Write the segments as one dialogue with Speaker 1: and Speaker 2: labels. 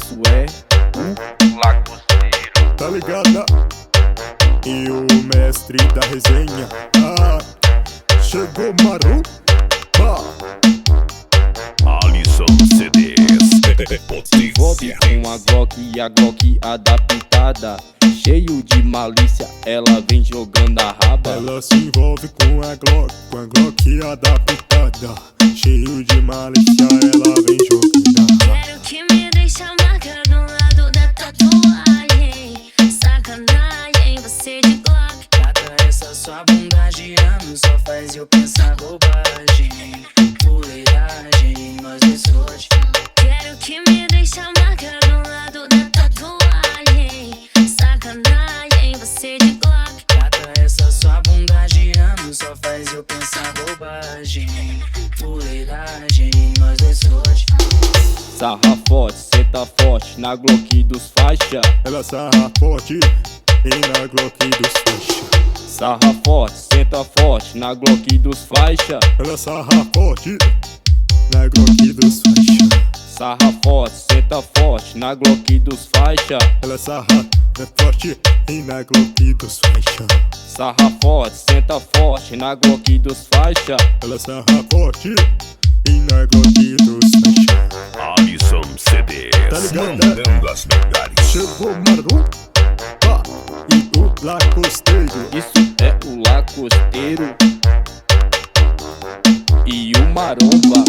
Speaker 1: Isso é o
Speaker 2: Lacosteiro,
Speaker 3: tá ligada? E o mestre da resenha, chegou Maromba.
Speaker 4: Alisson CDs,
Speaker 1: Se envolve com a Glock e a Glock adaptada. Cheio de malícia, ela vem jogando a raba.
Speaker 3: Ela se envolve com a Glock adaptada. Cheio de malícia, ela vem jogando a raba.
Speaker 5: Quero que me deixe a marca do lado da tatuagem. Sacanagem, você de Glock.
Speaker 6: Gata, essa sua bunda de ano só faz eu pensar bobagem. Fuleiragem, nós dois hoje.
Speaker 5: Quero que me deixe a marca do lado da tatuagem. Sacanagem, você de Glock.
Speaker 6: Gata, essa sua bunda de ano só faz eu pensar bobagem. Fuleiragem, nós dois hoje.
Speaker 1: Sarra forte, senta forte na Glock dos faixa.
Speaker 3: Ela sarra forte e na Glock dos faixa.
Speaker 1: Sarra forte, senta forte na Glock dos faixa.
Speaker 3: Ela sarra forte na Glock dos faixa.
Speaker 1: Sarra forte, senta forte na Glock dos faixa.
Speaker 3: Ela sarra forte e na Glock dos faixa.
Speaker 1: Sarra forte, senta forte na Glock dos faixa.
Speaker 3: Ela sarra forte e na Glock dos faixa.
Speaker 4: Alisson CDs,
Speaker 3: Tá ligado?
Speaker 4: mandando as melhores.
Speaker 3: Chegou Maromba e o Lacosteiro.
Speaker 1: Isso é o Lacosteiro e o Maromba.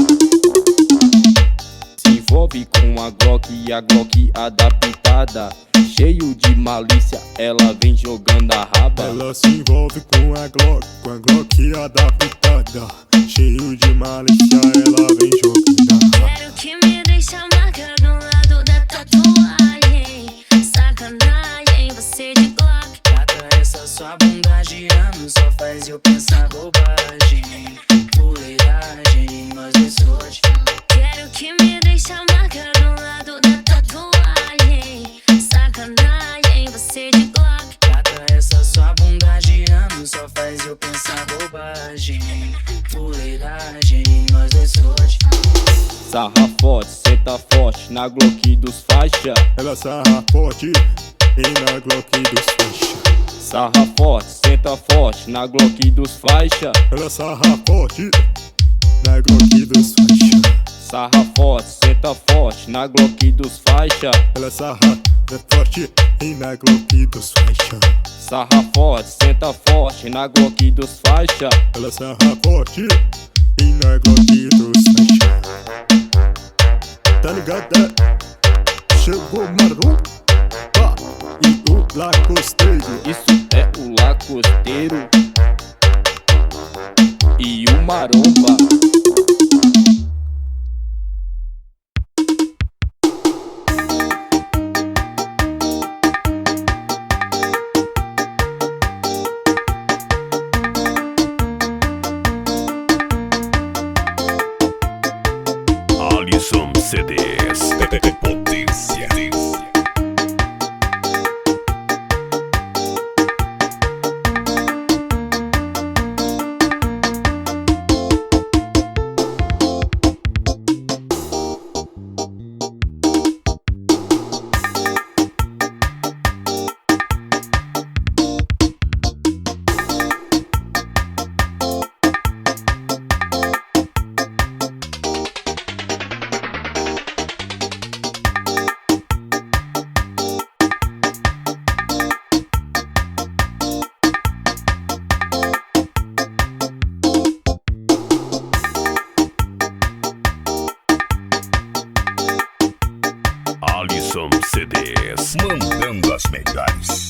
Speaker 1: Se envolve com a Glock e a Glock adaptada. Cheio de malícia, ela vem jogando a raba.
Speaker 3: Ela se envolve com a Glock adaptada. Cheio de malícia, ela vem jogando a raba.
Speaker 5: Quero que me deixe a marca do lado da tatuagem. Sacanagem, você de Glock.
Speaker 6: Gata, essa sua bunda de ano só faz eu pensar bobagem. Fuleiragem, nós dois hoje.
Speaker 5: Quero que me deixe a marca do lado da tatuagem. Sacanagem, você de Glock.
Speaker 6: Gata, essa sua bunda de ano só faz eu pensar bobagem. Fuleiragem, nós dois hoje.
Speaker 1: Sarra forte, senta forte na Glock dos faixa.
Speaker 3: Ela sarra forte e na Glock dos faixa.
Speaker 1: Sarra forte, senta forte na Glock dos faixa.
Speaker 3: Ela sarra forte na Glock dos faixa.
Speaker 1: Sarra forte, senta forte na Glock dos faixa.
Speaker 3: Ela sarra forte e na Glock dos faixa.
Speaker 1: Sarra forte, senta forte na Glock dos faixa.
Speaker 3: Ela sarra forte e na Glock dos faixa. Tá ligada? Chegou Maromba e o Lacosteiro.
Speaker 1: Isso é o Lacosteiro e o Maromba.
Speaker 4: Alisson CDs, potência. Alisson CDs, mandando as melhores.